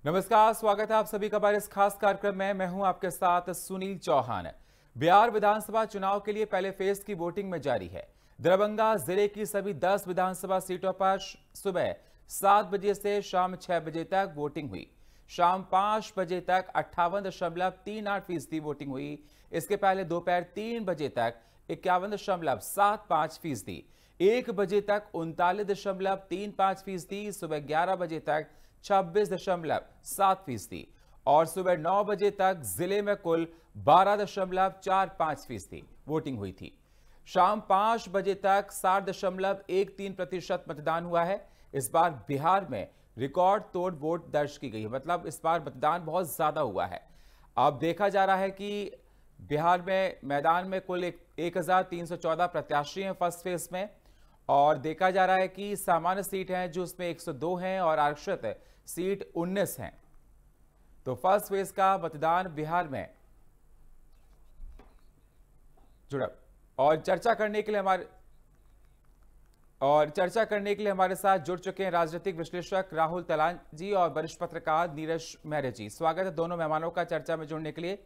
नमस्कार, स्वागत है आप सभी का हमारे इस खास कार्यक्रम में। मैं हूं आपके साथ सुनील चौहान। बिहार विधानसभा चुनाव के लिए पहले फेज की वोटिंग में जारी है। दरभंगा जिले की सभी 10 विधानसभा सीटों पर सुबह 7 बजे से शाम 6 बजे तक वोटिंग हुई। शाम 5 बजे तक 58.38% वोटिंग हुई। इसके पहले दोपहर 3 बजे तक 51.75%, 1 बजे तक 39.35%, सुबह 11 बजे तक 26.7% और सुबह 9 बजे तक जिले में कुल 12.45% वोटिंग हुई थी। शाम 5 बजे तक 60.13% मतदान हुआ है। इस बार बिहार में रिकॉर्ड तोड़ वोट दर्ज की गई है, मतलब इस बार मतदान बहुत ज्यादा हुआ है। अब देखा जा रहा है कि बिहार में मैदान में कुल 1314 प्रत्याशी हैं फर्स्ट फेज में, और देखा जा रहा है कि सामान्य सीट हैं जो उसमें 102 हैं और आरक्षित सीट 19 हैं। तो फर्स्ट फेज का मतदान बिहार में जुड़ा। और चर्चा करने के लिए हमारे साथ जुड़ चुके हैं राजनीतिक विश्लेषक राहुल तलान जी और वरिष्ठ पत्रकार नीरज मेहरे जी। स्वागत है दोनों मेहमानों का चर्चा में जुड़ने के लिए।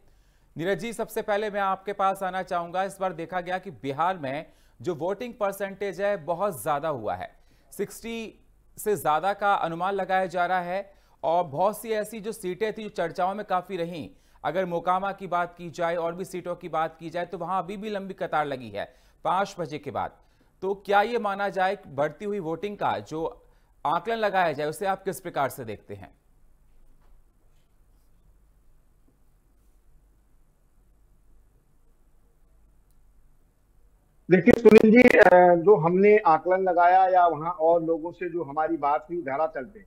नीरज जी, सबसे पहले मैं आपके पास आना चाहूंगा। इस बार देखा गया कि बिहार में जो वोटिंग परसेंटेज है बहुत ज्यादा हुआ है, 60 से ज्यादा का अनुमान लगाया जा रहा है। और बहुत सी ऐसी जो सीटें थी जो चर्चाओं में काफी रहीं, अगर मोकामा की बात की जाए और भी सीटों की बात की जाए तो वहां अभी भी लंबी कतार लगी है 5 बजे के बाद। तो क्या यह माना जाए बढ़ती हुई वोटिंग का जो आकलन लगाया जाए उसे आप किस प्रकार से देखते हैं? देखिए सुनील जी, जो हमने आकलन लगाया या वहां और लोगों से जो हमारी बात हुई धरातल पे,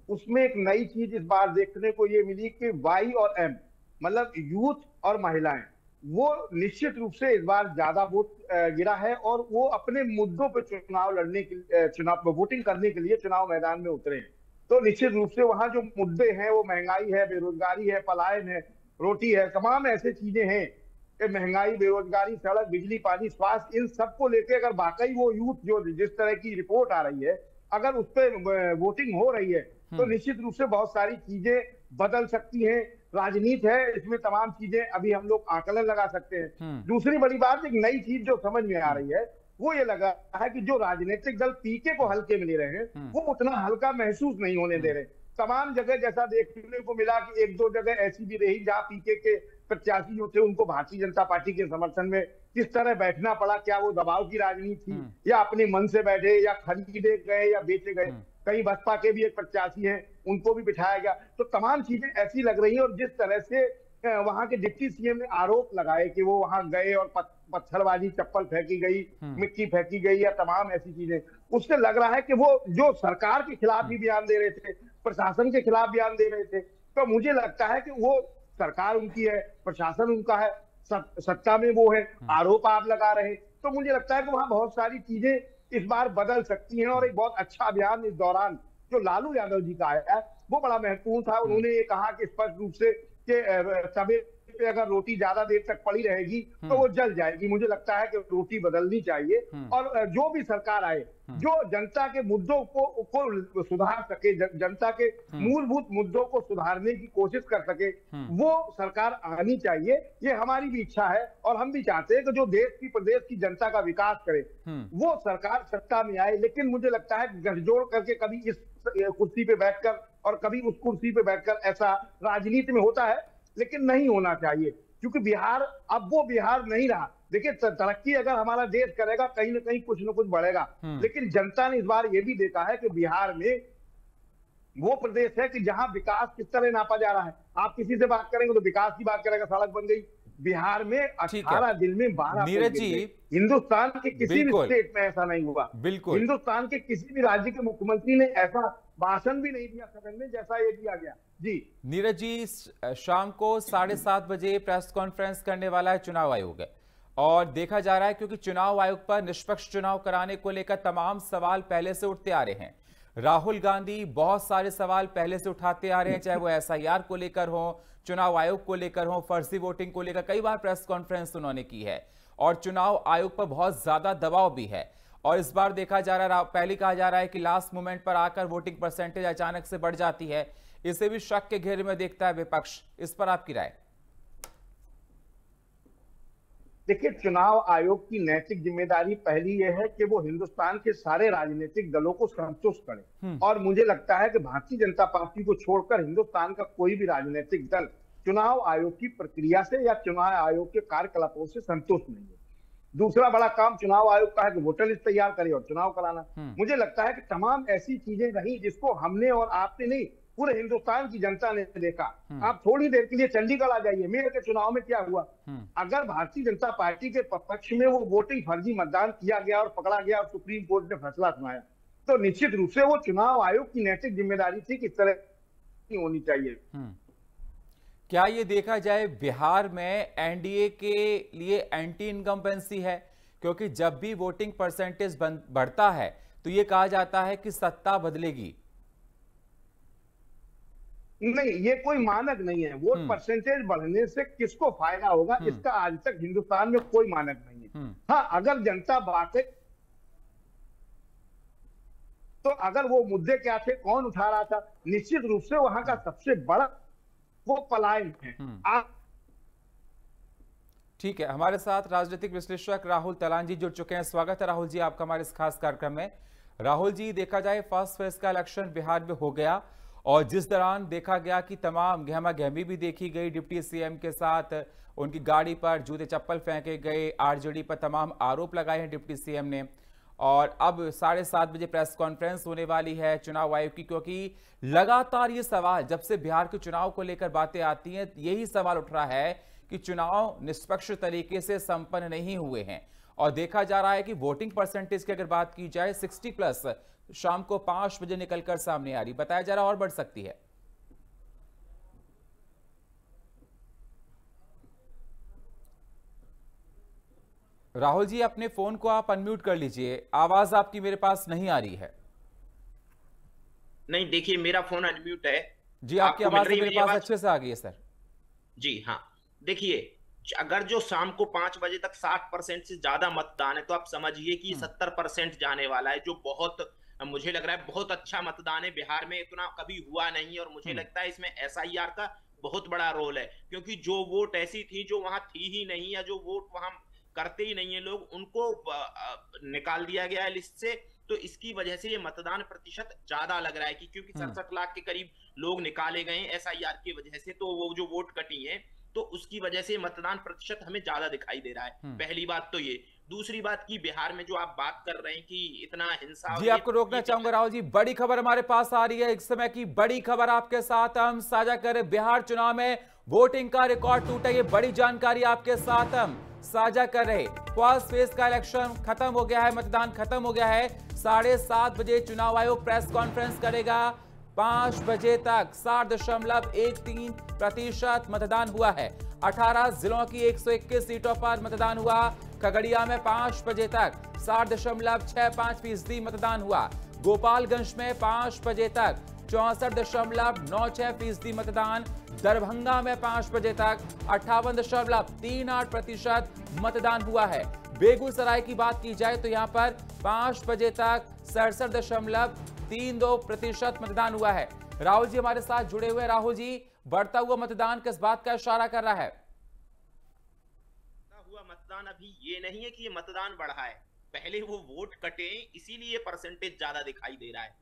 उसमें एक नई चीज इस बार देखने को ये मिली कि वाई और एम, मतलब यूथ और महिलाएं, वो निश्चित रूप से इस बार ज्यादा वोट गिरा है और वो अपने मुद्दों पे चुनाव लड़ने के चुनाव वोटिंग करने के लिए चुनाव मैदान में उतरे हैं। तो निश्चित रूप से वहां जो मुद्दे हैं वो महंगाई है, बेरोजगारी है, पलायन है, रोटी है, तमाम ऐसे चीजें हैं कि महंगाई, बेरोजगारी, सड़क, बिजली, पानी, स्वास्थ्य, इन सबको लेके अगर वाकई वो यूथ जो जिस तरह की रिपोर्ट आ रही है अगर उस पर वोटिंग हो रही है तो निश्चित रूप से बहुत सारी चीजें बदल सकती हैं। राजनीति है, इसमें तमाम चीजें अभी हम लोग आकलन लगा सकते हैं। दूसरी बड़ी बात, एक नई चीज जो समझ में आ रही है वो ये लगा है कि जो राजनीतिक दल पीके को हल्के में ले रहे हैं वो उतना हल्का महसूस नहीं होने दे रहे। तमाम जगह जैसा देखने को मिला कि एक दो जगह ऐसी भी रही जहां पीके के प्रत्याशी जो थे उनको भारतीय जनता पार्टी के समर्थन में किस तरह बैठना पड़ा, क्या वो दबाव की राजनीति थी या अपने मन से बैठे या खरीदे गए या बेचे गए। कई बसपा के भी एक प्रत्याशी हैं, उनको भी बिठाया गया। तो तमाम चीजें ऐसी लग रही हैं और जिस तरह से वहां के डिप्टी सीएम ने आरोप लगाए कि वो वहां गए और पत्थरबाजी, चप्पल फेंकी गई, मिट्टी फेंकी गई या तमाम ऐसी चीजें, उससे लग रहा है कि वो जो सरकार के खिलाफ भी बयान दे रहे थे, प्रशासन के खिलाफ बयान दे रहे थे। तो मुझे लगता है कि वो सरकार उनकी है, प्रशासन उनका है, सत्ता में वो है, आरोप आप लगा रहे। तो मुझे लगता है कि वहां बहुत सारी चीजें इस बार बदल सकती हैं और एक बहुत अच्छा अभियान इस दौरान जो लालू यादव जी का आया वो बड़ा महत्वपूर्ण था। उन्होंने ये कहा कि स्पष्ट रूप से कि तवे पे अगर रोटी ज्यादा देर तक पड़ी रहेगी तो वो जल जाएगी। मुझे लगता है कि रोटी बदलनी चाहिए और जो भी सरकार आए जो जनता के मुद्दों को सुधार सके, जनता के मूलभूत मुद्दों को सुधारने की कोशिश कर सके, वो सरकार आनी चाहिए। ये हमारी भी इच्छा है और हम भी चाहते हैं कि जो देश की, प्रदेश की जनता का विकास करे वो सरकार सत्ता में आए। लेकिन मुझे लगता है गठजोड़ करके कभी इस कुर्सी पे बैठकर और कभी उस कुर्सी पे बैठकर ऐसा राजनीति में होता है, लेकिन नहीं होना चाहिए क्योंकि बिहार अब वो बिहार नहीं रहा। देखिए, तरक्की अगर हमारा देश करेगा कहीं ना कहीं कुछ ना कुछ बढ़ेगा, लेकिन जनता ने इस बार ये भी देखा है कि बिहार में वो प्रदेश है कि जहां विकास किस तरह नापा जा रहा है। आप किसी से बात करेंगे तो विकास की बात करेगा, सड़क बन गई। बिहार में 18 दिन में 12 नीरज जी, हिंदुस्तान के किसी भी स्टेट में ऐसा नहीं हुआ। बिल्कुल, हिंदुस्तान के किसी भी राज्य के मुख्यमंत्री ने ऐसा भाषण भी नहीं दिया सदन में जैसा ये दिया गया। जी नीरज जी, शाम को 7:30 बजे प्रेस कॉन्फ्रेंस करने वाला है चुनाव आयोग और देखा जा रहा है क्योंकि चुनाव आयोग पर निष्पक्ष चुनाव कराने को लेकर तमाम सवाल पहले से उठते आ रहे हैं। राहुल गांधी बहुत सारे सवाल पहले से उठाते आ रहे हैं, चाहे वो एसआईआर को लेकर हो, चुनाव आयोग को लेकर हो, फर्जी वोटिंग को लेकर कई बार प्रेस कॉन्फ्रेंस उन्होंने की है और चुनाव आयोग पर बहुत ज्यादा दबाव भी है। और इस बार देखा जा रहा है, पहले कहा जा रहा है कि लास्ट मोमेंट पर आकर वोटिंग परसेंटेज अचानक से बढ़ जाती है, इसे भी शक के घेरे में देखता है विपक्ष, इस पर आपकी राय? देखिए, चुनाव आयोग की नैतिक जिम्मेदारी पहली यह है कि वो हिंदुस्तान के सारे राजनीतिक दलों को संतुष्ट करे, और मुझे लगता है कि भारतीय जनता पार्टी को छोड़कर हिंदुस्तान का कोई भी राजनीतिक दल चुनाव आयोग की प्रक्रिया से या चुनाव आयोग के कार्यकलापों से संतुष्ट नहीं है। दूसरा बड़ा काम चुनाव आयोग का है कि वोटर लिस्ट तैयार करे और चुनाव कराना। मुझे लगता है कि तमाम ऐसी चीजें रही जिसको हमने और आपने नहीं, पूरे हिंदुस्तान की जनता ने देखा। आप थोड़ी देर के लिए चंडीगढ़ आ जाइए, मेयर के चुनाव में क्या हुआ। अगर भारतीय जनता पार्टी के पक्ष में वो वोटिंग फर्जी मतदान किया गया और पकड़ा गया और सुप्रीम कोर्ट ने फैसला सुनाया, तो निश्चित रूप से वो चुनाव आयोग की नैतिक जिम्मेदारी थी कि इस तरह की होनी चाहिए। क्या ये देखा जाए बिहार में एनडीए के लिए एंटी इनकम्बेंसी है? क्योंकि जब भी वोटिंग परसेंटेज बढ़ता है तो ये कहा जाता है कि सत्ता बदलेगी। नहीं, ये कोई मानक नहीं है। वोट परसेंटेज बढ़ने से किसको फायदा होगा, इसका आज तक हिंदुस्तान में कोई मानक नहीं है। हाँ, अगर जनता बातें, तो अगर वो मुद्दे क्या थे, कौन उठा रहा था, निश्चित रूप से वहां का सबसे बड़ा वो पलायन है। ठीक है, हमारे साथ राजनीतिक विश्लेषक राहुल तलान जी जुड़ चुके हैं। स्वागत है राहुल जी आपका हमारे इस खास कार्यक्रम में। राहुल जी, देखा जाए फर्स्ट फेज का इलेक्शन बिहार में हो गया और जिस दौरान देखा गया कि तमाम गहमा गहमी भी देखी गई, डिप्टी सीएम के साथ उनकी गाड़ी पर जूते चप्पल फेंके गए, आरजेडी पर तमाम आरोप लगाए हैं डिप्टी सीएम ने, और अब 7:30 बजे प्रेस कॉन्फ्रेंस होने वाली है चुनाव आयोग की, क्योंकि लगातार ये सवाल जब से बिहार के चुनाव को लेकर बातें आती हैं यही सवाल उठ रहा है कि चुनाव निष्पक्ष तरीके से संपन्न नहीं हुए हैं। और देखा जा रहा है कि वोटिंग परसेंटेज की अगर बात की जाए 60+ शाम को 5 बजे निकलकर सामने आ रही, बताया जा रहा और बढ़ सकती है। राहुल जी, अपने फोन को आप अनम्यूट कर लीजिए, आवाज आपकी मेरे पास नहीं आ रही है। नहीं, देखिए मेरा फोन अनम्यूट है जी, आपकी आवाज मेरे पास अच्छे से आ गई है सर। जी हाँ, देखिए अगर जो शाम को 5 बजे तक 60% से ज्यादा मतदान है तो आप समझिए कि 70% जाने वाला है, जो बहुत मुझे लग रहा है बहुत अच्छा मतदान है। बिहार में इतना कभी हुआ नहीं और मुझे लगता है इसमें एसआईआर का बहुत बड़ा रोल है, क्योंकि जो वोट ऐसी थी जो वहां थी ही नहीं या जो वोट वहां करते ही नहीं है लोग, उनको निकाल दिया गया है लिस्ट से। तो इसकी वजह से ये मतदान प्रतिशत ज्यादा लग रहा है कि क्योंकि 67 लाख के करीब लोग निकाले गए एसआईआर की वजह से, तो वो जो वोट कटी है तो उसकी वजह से मतदान प्रतिशत हमें ज्यादा दिखाई दे रहा है। पहली बात तो ये। दूसरी बात की बिहार में जो आप बात कर रहे हैं कि इतना हिंसा, जी आपको रोकना चाहूंगा राहुल जी, बड़ी खबर हमारे पास आ रही है इस समय की, बड़ी खबर आपके साथ हम साझा करें। बिहार चुनाव में वोटिंग का रिकॉर्ड टूटा, ये बड़ी जानकारी आपके साथ हम साझा कर रहे। फर्स्ट फेज का इलेक्शन खत्म हो गया है, मतदान खत्म हो गया है। 7:30 बजे चुनाव आयोग प्रेस कॉन्फ्रेंस करेगा। 5 बजे तक 60.13% मतदान हुआ है। 18 जिलों की 121 सीटों पर मतदान हुआ। खगड़िया में 5 बजे तक 60.65% मतदान हुआ। गोपालगंज में 5 बजे तक 64.96% मतदान। दरभंगा में 5 बजे तक 58.38% मतदान हुआ है। बेगूसराय की बात की जाए तो यहां पर 5 बजे तक 67.32% मतदान हुआ है। राहुल जी हमारे साथ जुड़े हुए। राहुल जी, बढ़ता हुआ मतदान किस बात का इशारा कर रहा है? हुआ मतदान अभी ये नहीं है कि ये मतदान बढ़ा है, पहले वो वोट कटे इसीलिए परसेंटेज ज्यादा दिखाई दे रहा है।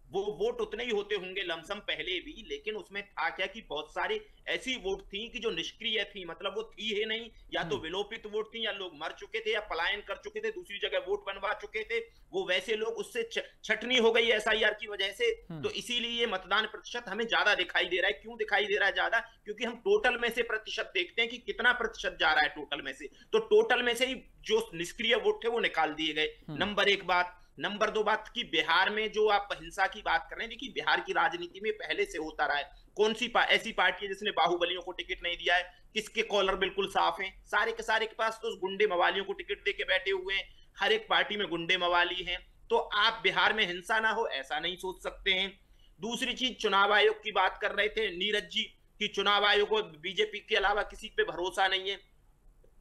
वो वोट उतने ही होते होंगे लमसम पहले भी, लेकिन उसमें था क्या कि बहुत सारी ऐसी वोट थी कि जो निष्क्रिय थी, मतलब वो थी ही नहीं, या तो विलोपित वोट थी या लोग मर चुके थे या पलायन कर चुके थे, दूसरी जगह वोट बनवा चुके थे, वो वैसे लोग उससे छटनी हो गई एसआईआर की वजह से। तो इसीलिए मतदान प्रतिशत हमें ज्यादा दिखाई दे रहा है। क्यों दिखाई दे रहा है ज्यादा? क्योंकि हम टोटल में से प्रतिशत देखते हैं कि कितना प्रतिशत जा रहा है टोटल में से, तो टोटल में से ही जो निष्क्रिय वोट थे वो निकाल दिए गए। नंबर 1 बात। नंबर 2 बात की बिहार में जो आप हिंसा की बात कर रहे हैं, देखिए बिहार की राजनीति में पहले से होता रहा है। कौन सी ऐसी पार्टी है जिसने बाहुबलियों को टिकट नहीं दिया है? किसके कॉलर बिल्कुल साफ हैं? सारे के सारे के पास तो गुंडे मवालियों को टिकट देके बैठे हुए हैं। हर एक पार्टी में गुंडे मवाली हैं। तो आप बिहार में हिंसा ना हो ऐसा नहीं सोच सकते हैं। दूसरी चीज, चुनाव आयोग की बात कर रहे थे नीरज जी कि चुनाव आयोग को बीजेपी के अलावा किसी पे भरोसा नहीं है।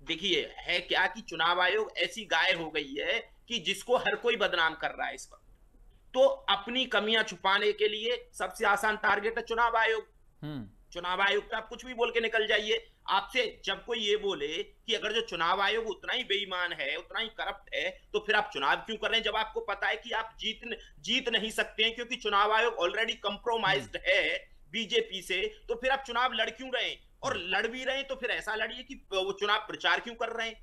देखिए है क्या कि चुनाव आयोग ऐसी गाय हो गई है कि जिसको हर कोई बदनाम कर रहा है इस वक्त। तो अपनी कमियां छुपाने के लिए सबसे आसान टारगेट है चुनाव आयोग। चुनाव आयोग पे आप कुछ भी बोल के निकल जाइए। आपसे जब कोई ये बोले कि अगर जो चुनाव आयोग उतना ही बेईमान है, उतना ही करप्ट है, तो फिर आप चुनाव क्यों कर रहे हैं, जब आपको पता है कि आप जीत नहीं सकते हैं, क्योंकि चुनाव आयोग ऑलरेडी कंप्रोमाइज्ड है बीजेपी से, तो फिर आप चुनाव लड़ क्यों रहे हैं? और लड़ भी रहे हैं तो फिर ऐसा लड़िए कि वो चुनाव प्रचार क्यों कर रहे हैं,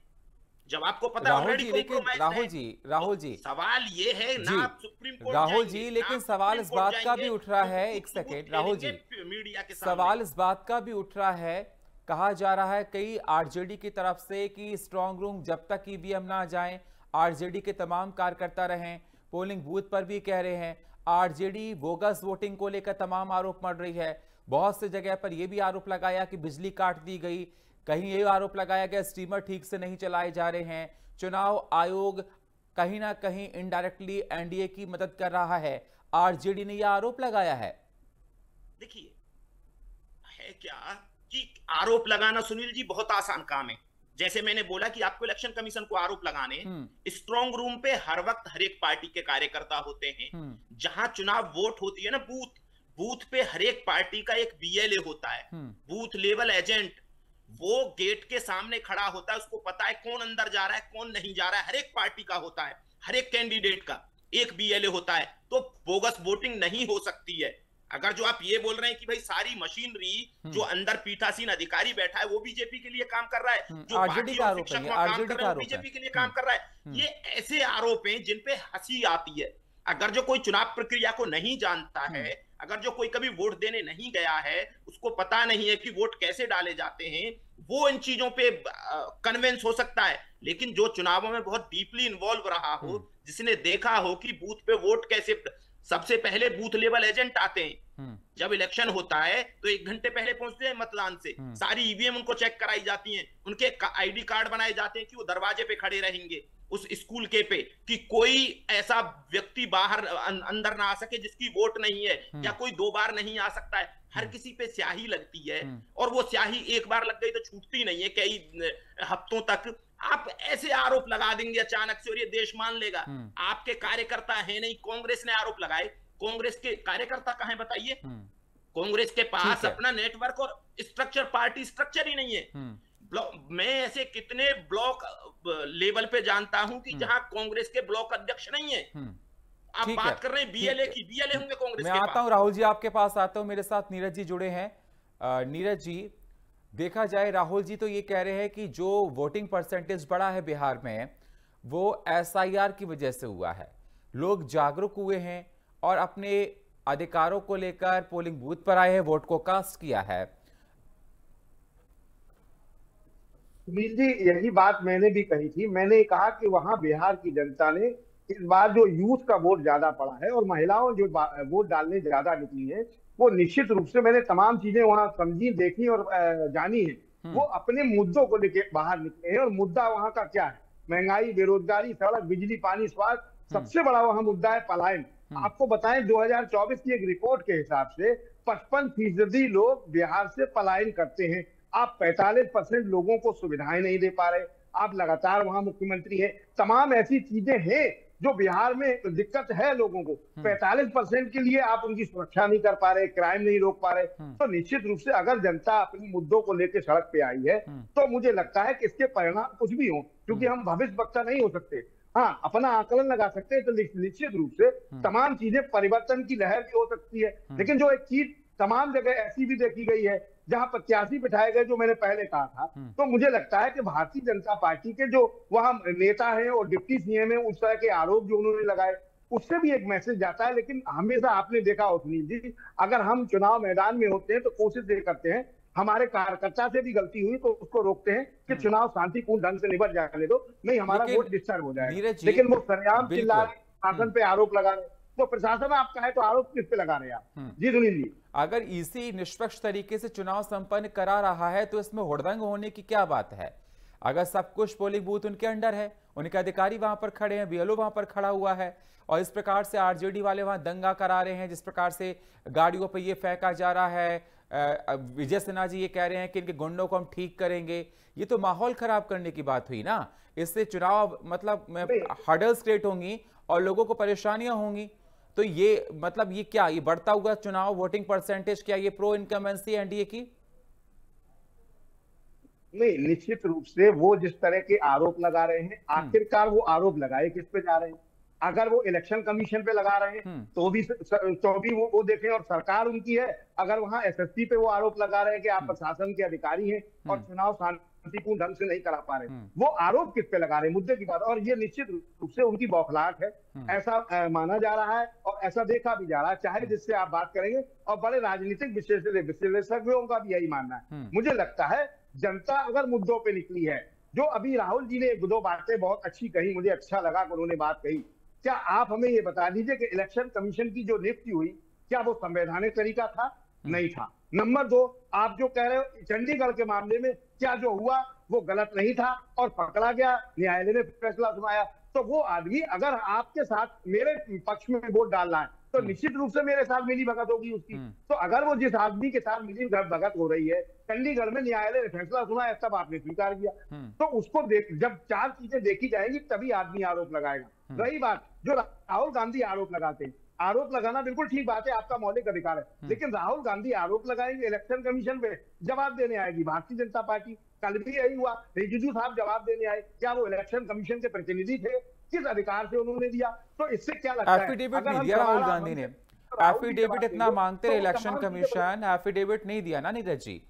जब आपको पता है ऑलरेडी कंप्रोमाइज्ड है। राहुल जी सवाल ये है ना, आप सुप्रीम कोर्ट राहुल जी, लेकिन सवाल इस बात का भी उठ रहा है, एक सेकेंड राहुल जी, मीडिया के सवाल इस बात का भी उठ रहा है, कहा जा रहा है कई आरजेडी की तरफ से कि स्ट्रांग रूम जब तक ईवीएम ना जाएं, आरजेडी के तमाम कार्यकर्ता रहें। पोलिंग बूथ पर भी कह रहे हैं आरजेडी बोगस वोटिंग को लेकर तमाम आरोप मढ़ रही है। बहुत सी जगह पर यह भी आरोप लगाया कि बिजली काट दी गई, कहीं ये आरोप लगाया गया स्टीमर ठीक से नहीं चलाए जा रहे हैं। चुनाव आयोग कहीं ना कहीं इनडायरेक्टली एनडीए की मदद कर रहा है, आरजेडी ने यह आरोप लगाया है। देखिए है क्या कि आरोप लगाना सुनील जी बहुत आसान काम है। जैसे मैंने बोला कि आपको इलेक्शन कमीशन को आरोप लगाने, स्ट्रांग रूम पे हर वक्त हर एक पार्टी के कार्यकर्ता होते हैं। जहां चुनाव वोट होती है ना, बूथ पे हर एक पार्टी का एक बीएलए होता है, बूथ लेवल एजेंट। वो गेट के सामने खड़ा होता है, उसको पता है कौन अंदर जा रहा है कौन नहीं जा रहा है, हर एक पार्टी का होता है, हर एक कैंडिडेट का एक बीएलए होता है। तो बोगस वोटिंग नहीं हो सकती है। अगर जो आप ये बोल रहे हैं कि भाई सारी मशीनरी जो अंदर पीठासीन अधिकारी बैठा है वो बीजेपी के लिए काम कर रहा है, जो आरजेडी का आरोप है, आरजेडी का आरोप है, बीजेपी के लिए काम कर रहा है, ये ऐसे आरोप हैं जिन पे हंसी आती है। अगर जो कोई चुनाव प्रक्रिया को नहीं जानता है, अगर जो कोई कभी वोट देने नहीं गया है, उसको पता नहीं है कि वोट कैसे डाले जाते हैं, वो इन चीजों पे कन्विंस हो सकता है। लेकिन जो चुनावों में बहुत डीपली इन्वॉल्व रहा हो, जिसने देखा हो कि बूथ पे वोट कैसे, सबसे पहले बूथ लेवल एजेंट आते हैं। जब इलेक्शन होता है तो 1 घंटे पहले पहुंचते हैं मतदान से, सारी ईवीएम उनको चेक कराई जाती हैं, उनके आईडी कार्ड बनाए जाते हैं कि वो दरवाजे पे खड़े रहेंगे उस स्कूल के पे, कि कोई ऐसा व्यक्ति बाहर अंदर ना आ सके जिसकी वोट नहीं है, या कोई 2 बार नहीं आ सकता है। हर किसी पे स्याही लगती है, और वो स्याही एक बार लग गई तो छूटती नहीं है कई हफ्तों तक। आप ऐसे आरोप लगा देंगे अचानक से और ये देश मान लेगा? आपके कार्यकर्ता है नहीं, कांग्रेस ने आरोप लगाए, कांग्रेस के कार्यकर्ता कहां हैं बताइए? कांग्रेस के पास अपना नेटवर्क और स्ट्रक्चर, पार्टी स्ट्रक्चर ही नहीं है। मैं ऐसे कितने ब्लॉक लेवल पे जानता हूं कि जहां कांग्रेस के ब्लॉक अध्यक्ष नहीं है। आप बात कर रहे हैं बीएलए की, बीएलए होंगे कांग्रेस के पास। मैं आता हूं राहुल जी, आपके पास आता हूं। मेरे साथ नीरज जी जुड़े हैं। नीरज जी, देखा जाए राहुल जी तो ये कह रहे हैं कि जो वोटिंग परसेंटेज बढ़ा है बिहार में वो एसआईआर की वजह से हुआ है। लोग जागरूक हुए हैं और अपने अधिकारों को लेकर पोलिंग बूथ पर आए हैं, वोट को कास्ट किया है। सुनील जी, यही बात मैंने भी कही थी। मैंने कहा कि वहां बिहार की जनता ने इस बार जो यूथ का वोट ज्यादा पड़ा है और महिलाओं जो वोट डालने ज्यादा निकली है, वो निश्चित रूप से मैंने तमाम चीजें वहां समझी, देखी और जानी है। वो अपने मुद्दों को लेके बाहर निकले हैं, और मुद्दा वहां का क्या है? महंगाई, बेरोजगारी, सड़क, बिजली, पानी, स्वास्थ्य। सबसे बड़ा वहां मुद्दा है पलायन। आपको बताएं 2024 की एक रिपोर्ट के हिसाब से 55% लोग बिहार से पलायन करते हैं। आप 45% लोगों को सुविधाएं नहीं दे पा रहे। आप लगातार वहां मुख्यमंत्री हैं, तमाम ऐसी चीजें हैं जो बिहार में दिक्कत है लोगों को। 45% के लिए आप उनकी सुरक्षा नहीं कर पा रहे, क्राइम नहीं रोक पा रहे। तो निश्चित रूप से अगर जनता अपने मुद्दों को लेकर सड़क पे आई है तो मुझे लगता है कि इसके परिणाम कुछ भी हो, क्योंकि हम भविष्य वक्ता नहीं हो सकते। हाँ, अपना आकलन लगा सकते हैं, तो निश्चित रूप से तमाम चीजें परिवर्तन की लहर भी हो सकती है। लेकिन जो एक चीज तमाम जगह ऐसी भी देखी गई है जहां प्रत्याशी बिठाए गए, जो मैंने पहले कहा था, तो मुझे लगता है कि भारतीय जनता पार्टी के जो वहां नेता हैं और डिप्टी सीएम हैं, उस तरह के आरोप जो उन्होंने लगाए, उससे भी एक मैसेज जाता है। लेकिन हमेशा आपने देखा हो सुनील जी, अगर हम चुनाव मैदान में होते हैं तो कोशिश ये करते हैं, हमारे कार्यकर्ता से भी गलती हुई तो उसको रोकते हैं कि चुनाव शांतिपूर्ण ढंग से निपट जाने दो, नहीं हमारा वोट डिस्टर्ब हो जाएगा। लेकिन वो सरेआम चिल्ला रहे, शासन पे आरोप लगा रहे, तो प्रशासन आपका है तो आरोप किस पे लगा रहे हैं आप? जी सुनील जी, अगर ईसी निष्पक्ष तरीके से चुनाव संपन्न करा रहा है तो इसमें हुड़दंग होने की क्या बात है? अगर सब कुछ पोलिंग बूथ उनके अंडर है, उनके अधिकारी वहां पर खड़े हैं, बीएलओ वहां पर खड़ा हुआ है, और इस प्रकार से आरजेडी वाले वहां दंगा करा रहे हैं, जिस प्रकार से गाड़ियों पर यह फेंका जा रहा है, विजय सिन्हा जी ये कह रहे हैं कि इनके गुंडों को हम ठीक करेंगे, ये तो माहौल खराब करने की बात हुई ना। इससे चुनाव मतलब हर्डल्स क्रिएट होंगी और लोगों को परेशानियां होंगी। तो ये मतलब ये क्या, ये बढ़ता हुआ चुनाव वोटिंग परसेंटेज, क्या ये प्रो इनकमेंसी एनडीए की? नहीं, निश्चित रूप से वो जिस तरह के आरोप लगा रहे हैं, आखिरकार वो आरोप लगाए किस पे जा रहे हैं। अगर वो इलेक्शन कमीशन पे लगा रहे हैं तो भी वो देखें, और सरकार उनकी है। अगर वहां एसएसपी पे वो आरोप लगा रहे हैं कि आप प्रशासन के अधिकारी हैं और चुनाव शांतिपूर्ण ढंग से नहीं करा पा रहे, वो आरोप किस पे लगा रहे हैं, मुद्दे की बात। और ये निश्चित रूप से उनकी बौखलाहट है, ऐसा माना जा रहा है और ऐसा देखा भी जा रहा है, चाहे जिससे आप बात करेंगे। और बड़े राजनीतिक विशेषज्ञों का भी यही मानना है। मुझे लगता है जनता अगर मुद्दों पे निकली है, जो अभी राहुल जी ने एक दो बातें बहुत अच्छी कही, मुझे अच्छा लगा कि उन्होंने बात कही। क्या आप हमें ये बता दीजिए कि इलेक्शन कमीशन की जो नियुक्ति हुई, क्या वो संवैधानिक तरीका था? नहीं था। नंबर 2, आप जो कह रहे हो चंडीगढ़ के मामले में क्या जो हुआ वो गलत नहीं था और पकड़ा गया, न्यायालय ने फैसला सुनाया, तो वो आदमी अगर आपके साथ मेरे पक्ष में वोट डाल रहा है तो निश्चित रूप से मेरे साथ मिली भगत होगी उसकी। तो अगर वो जिस आदमी के साथ मिली भगत हो रही है, चंडीगढ़ में न्यायालय ने फैसला सुना है, तब आपने स्वीकार किया, तो उसको जब 4 चीजें देखी जाएंगी तभी आदमी आरोप लगाएगा। रही बात जो राहुल गांधी आरोप लगाते हैं, आरोप लगाना बिल्कुल ठीक बात है, आपका मौलिक अधिकार है, लेकिन राहुल गांधी आरोप लगाएंगे इलेक्शन कमीशन पे, जवाब देने आएगी भारतीय जनता पार्टी। कल भी यही हुआ, रिजिजू साहब जवाब देने आए, क्या वो इलेक्शन कमीशन के प्रतिनिधि थे? किस अधिकार से उन्होंने दिया? तो इससे क्या लगता है, एफिडेविट नहीं दिया राहुल गांधी ने। एफिडेविट इतना मांगते रहे इलेक्शन कमीशन, एफिडेविट नहीं दिया ना नीरज जी।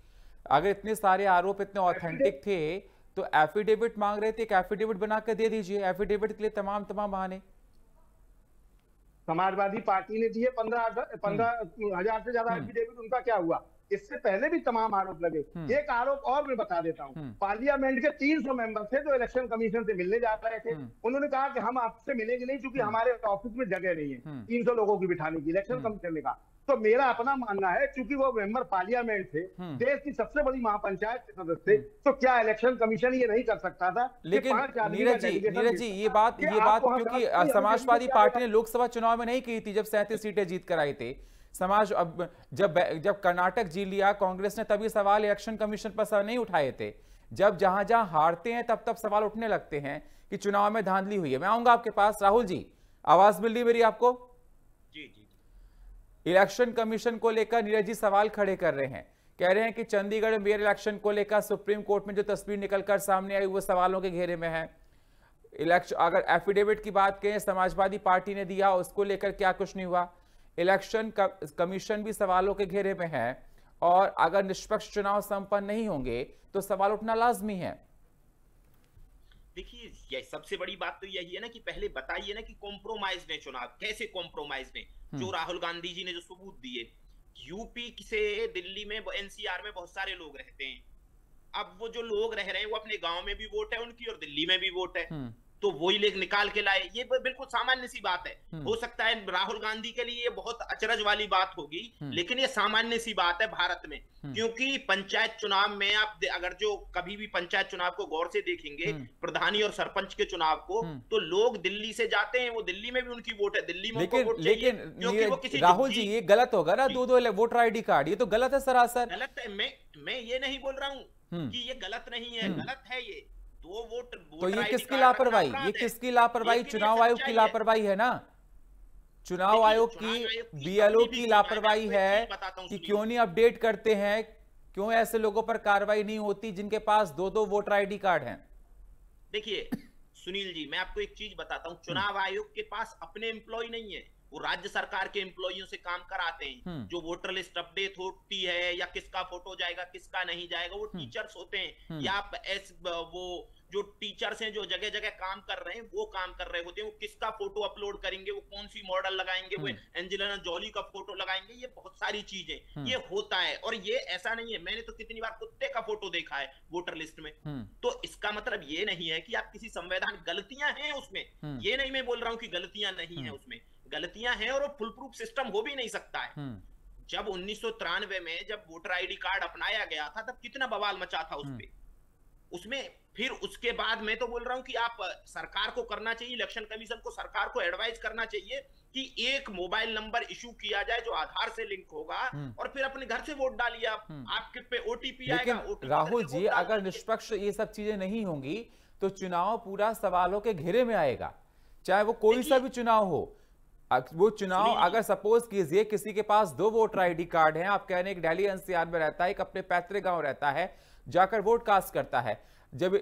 अगर इतने सारे आरोप इतने ऑथेंटिक थे तो एफिडेविट मांग रहे थे, एक एफिडेविट बना के दे दीजिए। एफिडेविट के लिए तमाम बहाने। समाजवादी पार्टी ने दिए 15,000 से ज्यादा एफिडेविट, उनका क्या हुआ? इससे पहले भी तमाम आरोप लगे। एक आरोप और मैं बता देता हूँ, पार्लियामेंट के 300 मेंबर थे जो इलेक्शन कमीशन से मिलने जा रहे थे। उन्होंने कहा कि हम आपसे मिलेंगे नहीं क्योंकि हमारे ऑफिस में जगह नहीं है 300 लोगों की बिठाने की। इलेक्शन कमीशन ने कहा, तो मेरा अपना मानना है क्योंकि वो मेंबर पार्लियामेंट थे, देश की सबसे बड़ी महापंचायत के सदस्य थे, तो क्या इलेक्शन कमीशन ये नहीं कर सकता था? लेकिन नीरज जी ये बात क्योंकि समाजवादी पार्टी ने लोकसभा चुनाव में नहीं की थी जब 37 सीटें जीत कर आई थे। अब जब कर्नाटक जीत लिया कांग्रेस ने, तभी सवाल इलेक्शन कमीशन पर नहीं उठाए थे। जब जहां जहां हारते हैं तब सवाल उठने लगते हैं कि चुनाव में धांधली हुई है। मैं आऊंगा आपके पास। राहुल जी, आवाज मिल रही मेरी आपको? जी। इलेक्शन कमीशन को लेकर नीरज जी सवाल खड़े कर रहे हैं, कह रहे हैं कि चंडीगढ़ मेयर इलेक्शन को लेकर सुप्रीम कोर्ट में जो तस्वीर निकलकर सामने आई वो सवालों के घेरे में है। इलेक्शन, अगर एफिडेविट की बात करें समाजवादी पार्टी ने दिया, उसको लेकर क्या कुछ नहीं हुआ। इलेक्शन कमीशन भी सवालों के घेरे में है, और अगर निष्पक्ष चुनाव संपन्न नहीं होंगे तो सवाल उठना लाजमी है। देखिए, ये सबसे बड़ी बात तो यही है ना कि पहले बताइए ना कि कॉम्प्रोमाइज ने चुनाव, कैसे कॉम्प्रोमाइज ने? जो राहुल गांधी जी ने जो सबूत दिए, यूपी से दिल्ली में एनसीआर में बहुत सारे लोग रहते हैं। अब वो जो लोग रह रहे हैं वो अपने गांव में भी वोट है उनकी और दिल्ली में भी वोट है, तो वही लेकर निकाल के लाए। ये बिल्कुल सामान्य सी बात है। हो सकता है राहुल गांधी के लिए ये बहुत अचरज वाली बात होगी, लेकिन ये सामान्य सी बात है भारत में। क्योंकि पंचायत चुनाव में आप अगर जो कभी भी पंचायत चुनाव को गौर से देखेंगे, प्रधानी और सरपंच के चुनाव को, तो लोग दिल्ली से जाते हैं, वो दिल्ली में भी उनकी वोट है, दिल्ली में लेकिन राहुल जी ये गलत होगा ना, दो वोटर आईडी कार्ड, ये तो गलत है सरासर। गलत है, मैं ये नहीं बोल रहा हूँ कि ये गलत नहीं है, गलत है ये। तो ये किसकी लापरवाही? ये किसकी लापरवाही? चुनाव आयोग की लापरवाही है ना। चुनाव आयोग की, बीएलओ की लापरवाही है कि क्यों नहीं अपडेट करते हैं, क्यों ऐसे लोगों पर कार्रवाई नहीं होती जिनके पास 2-2 वोटर आईडी कार्ड हैं। देखिए सुनील जी, मैं आपको एक चीज बताता हूं, चुनाव आयोग के पास अपने एम्प्लॉय नहीं है, वो राज्य सरकार के एम्प्लॉइयों से काम कराते हैं। जो वोटर लिस्ट अपडेट होती है या किसका फोटो जाएगा किसका नहीं जाएगा, वो टीचर्स होते हैं या वो जो टीचर्स हैं जो जगह जगह काम कर रहे हैं वो काम कर रहे होते हैं। वो किसका फोटो अपलोड करेंगे, वो कौन सी मॉडल लगाएंगे, वो एंजेलिना जॉली का फोटो लगाएंगे, ये बहुत सारी चीजें ये होता है। और ये ऐसा नहीं है, मैंने तो कितनी बार कुत्ते का फोटो देखा है वोटर लिस्ट में। तो इसका मतलब ये नहीं है कि आप किसी संवैधानिक गलतियां हैं उसमें, ये नहीं मैं बोल रहा हूं कि गलतियां नहीं है उसमें, गलतियां हैं और वो फुल प्रूफ सिस्टम हो भी नहीं सकता है। जब 1993 में जब वोटर आईडी कार्ड अपनाया गया था तब कितना बवाल मचा था उसमें। फिर उसके बाद मैं तो बोल रहा हूं कि आप सरकार को करना चाहिए, इलेक्शन कमीशन को, सरकार को एडवाइस करना चाहिए कि एक मोबाइल नंबर इशू किया जाए जो आधार से लिंक होगा और फिर अपने घर से वोट डालिए आप, आपके पे ओटीपी आएगा। राहुल जी, अगर निष्पक्ष ये सब चीजें नहीं होंगी तो चुनाव पूरा सवालों के घेरे में आएगा, चाहे वो कोई सा भी चुनाव हो। वो चुनाव अगर सपोज कीजिए किसी के पास 2 वोटर आईडी कार्ड हैं, आप कह रहे हैं एक दिल्ली एनसीआर में रहता है, एक अपने पैतृक गांव रहता है, जाकर वोट कास्ट करता है। जब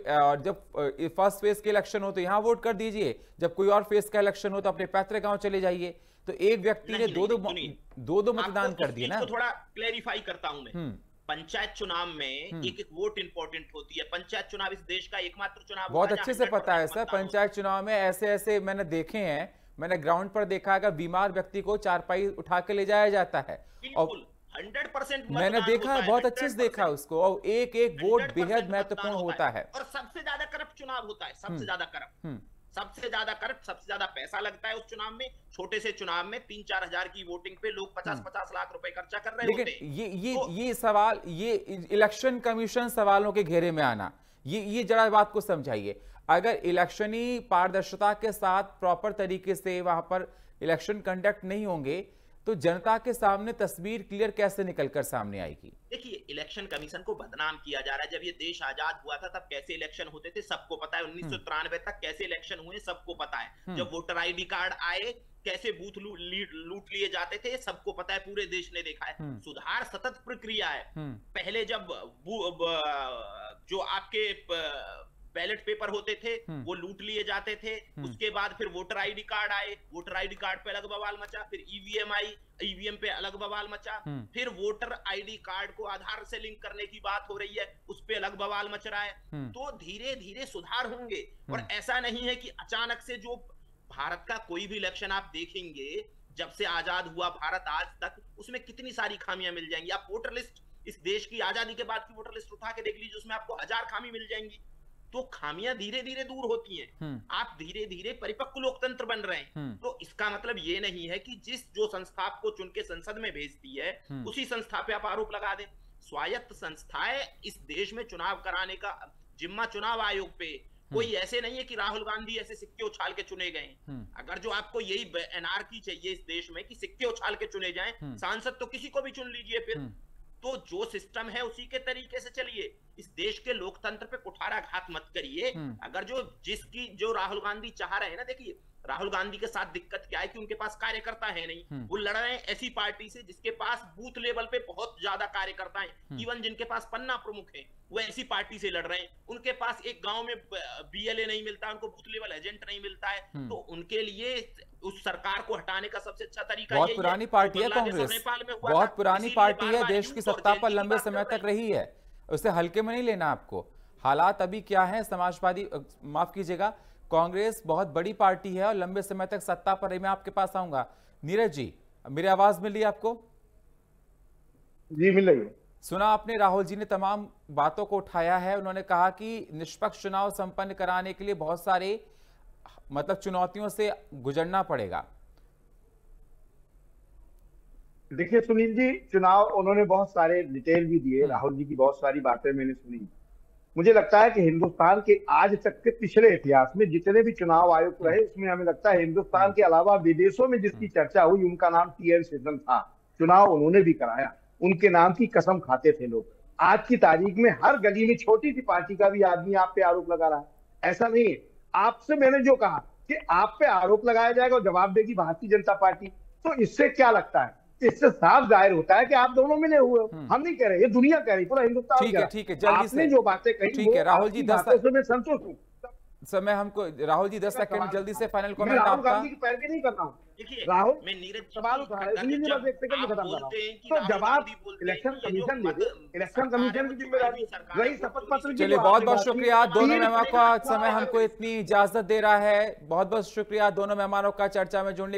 फर्स्ट फेज के इलेक्शन हो तो यहां वोट कर दीजिए, जब कोई और फेज का इलेक्शन हो तो अपने पैतृक गांव चले जाइए। तो एक व्यक्ति ने दो मतदान कर दिए ना। थोड़ा क्लेरिफाई करता हूं मैं। पंचायत चुनाव में एक एक वोट इंपॉर्टेंट होती है। पंचायत चुनाव इस देश का एकमात्र चुनाव बहुत अच्छे से पता है सर। पंचायत चुनाव में ऐसे मैंने देखे हैं, मैंने ग्राउंड पर देखा है, बीमार व्यक्ति को चारपाई उठा के ले जाया जाता है और 100% मैंने देखा है, बहुत अच्छे से देखा है उसको, और एक एक वोट बेहद महत्वपूर्ण होता है। और सबसे ज्यादा करप्ट चुनाव होता है, सबसे ज्यादा करप्ट, सबसे ज्यादा करप्ट, सबसे ज्यादा पैसा लगता है उस चुनाव में। छोटे से चुनाव में 3-4 हजार की वोटिंग पे लोग 50-50 लाख रुपए खर्चा कर रहे होते हैं। लेकिन ये सवाल, ये इलेक्शन कमीशन सवालों के घेरे में आना, ये जरा बात को समझाइए। अगर इलेक्शनी पारदर्शिता के साथ प्रॉपर तरीके से वहां पर इलेक्शन कंडक्ट नहीं होंगे तो जनता के सामने तस्वीर क्लियर कैसे निकलकर सामने आएगी? देखिए, इलेक्शन कमीशन को बदनाम किया जा रहा है। जब ये देश आजाद हुआ था तब कैसे इलेक्शन होते थे सबको पता है। 1993 तक कैसे इलेक्शन हुए सबको पता है। जब वोटर आईडी कार्ड आए कैसे बूथ लूट लिए जाते थे सबको पता है, पूरे देश ने देखा है। सुधार सतत प्रक्रिया है। पहले जब जो आपके बैलेट पेपर होते थे वो लूट लिए जाते थे, उसके बाद फिर वोटर आईडी कार्ड आए, वोटर आईडी कार्ड पे अलग बवाल मचा, फिर ईवीएम आई, ईवीएम पे अलग बवाल मचा, फिर वोटर आईडी कार्ड को आधार से लिंक करने की बात हो रही है, उस पे अलग बवाल मच रहा है। तो धीरे धीरे सुधार होंगे। और ऐसा नहीं है कि अचानक से, जो भारत का कोई भी इलेक्शन आप देखेंगे जब से आजाद हुआ भारत आज तक, उसमें कितनी सारी खामियां मिल जाएंगी। आप वोटर लिस्ट, इस देश की आजादी के बाद की वोटर लिस्ट उठा के देख लीजिए, उसमें आपको 1000 खामी मिल जाएंगी। तो खामियां धीरे धीरे दूर होती हैं। आप धीरे धीरे परिपक्व लोकतंत्र बन रहे हैं। तो इसका मतलब ये नहीं है कि जो संस्था आपको चुन के संसद में भेजती है उसी संस्था पे आप आरोप लगा दें। स्वायत्त संस्थाएं इस देश में चुनाव कराने का जिम्मा चुनाव आयोग पे, कोई ऐसे नहीं है कि राहुल गांधी ऐसे सिक्के उछाल के चुने गए। अगर जो आपको यही एनआरकी चाहिए इस देश में कि सिक्के उछाल के चुने जाएं, सांसद तो किसी को भी चुन लीजिए फिर। तो जो सिस्टम है उसी के तरीके से चलिए। इस देश के लोकतंत्र पे कुठाराघात मत करिए। अगर जो राहुल गांधी चाह रहे हैं ना, देखिए राहुल गांधी के साथ दिक्कत क्या है कि उनके पास कार्यकर्ता है नहीं। वो लड़ रहे हैं ऐसी पार्टी से जिसके पास बूथ लेवल पे बहुत ज्यादा कार्यकर्ता हैं। इवन जिनके पास पन्ना प्रमुख हैं वो ऐसी पार्टी से लड़ रहे हैं। उनके पास एक गांव में बीएलए नहीं मिलता, उनको बूथ लेवल एजेंट नहीं मिलता है। तो उनके लिए उस सरकार को हटाने का सबसे अच्छा तरीका बहुत पुरानी पार्टी है कांग्रेस, बहुत पुरानी पार्टी है, देश की सत्ता पर लंबे समय तक रही है, उसे हल्के में नहीं लेना आपको। हालात अभी क्या है, समाजवादी, माफ कीजिएगा, कांग्रेस बहुत बड़ी पार्टी है और लंबे समय तक सत्ता पर रही। मैं आपके पास आऊंगा। नीरज जी, मेरी आवाज मिल रही है आपको? जी मिल रही है। सुना आपने, राहुल जी ने तमाम बातों को उठाया है। उन्होंने कहा कि निष्पक्ष चुनाव संपन्न कराने के लिए बहुत सारे चुनौतियों से गुजरना पड़ेगा। देखिए सुनील जी, चुनाव उन्होंने बहुत सारे डिटेल भी दिए। राहुल जी की बहुत सारी बातें मैंने सुनी। मुझे लगता है कि हिंदुस्तान के आज तक के पिछले इतिहास में जितने भी चुनाव आयुक्त रहे, उसमें हमें लगता है हिंदुस्तान के अलावा विदेशों में जिसकी चर्चा हुई उनका नाम टी.एन. शेषन था। चुनाव उन्होंने भी कराया, उनके नाम की कसम खाते थे लोग। आज की तारीख में हर गली में छोटी सी पार्टी का भी आदमी आप पे आरोप लगा रहा है। ऐसा नहीं है। आपसे मैंने जो कहा कि आप पे आरोप लगाया जाएगा और जवाब देगी भारतीय जनता पार्टी, तो इससे क्या लगता है, इससे साफ जाहिर होता है कि आप दोनों मिले हुए हो। हम नहीं कह रहे, ये दुनिया कह रही, पूरा हिंदुस्तान कह रहा है। ठीक है, जल्दी से जो बातें कही, ठीक है राहुल जी, 10 से मैं संतुष्ट हूँ। समय हमको, राहुल जी 10 सेकंड जल्दी से फाइनल कमेंट आपका। राहुल गांधी की पैरवी नहीं कर रहा हूँ। देखिए राहुल, मैं नीरज सवाल उठा रहे हैं, एक सेकंड में खत्म कर रहा हूं। तो जवाब इलेक्शन कमीशन दे दे, इलेक्शन कमीशन की जिम्मेदारी रही शपथ पत्र की। चलिए, बहुत बहुत शुक्रिया दोनों मेहमानों का, समय हमको इतनी इजाजत दे रहा है। बहुत बहुत शुक्रिया दोनों मेहमानों का चर्चा में जुड़ने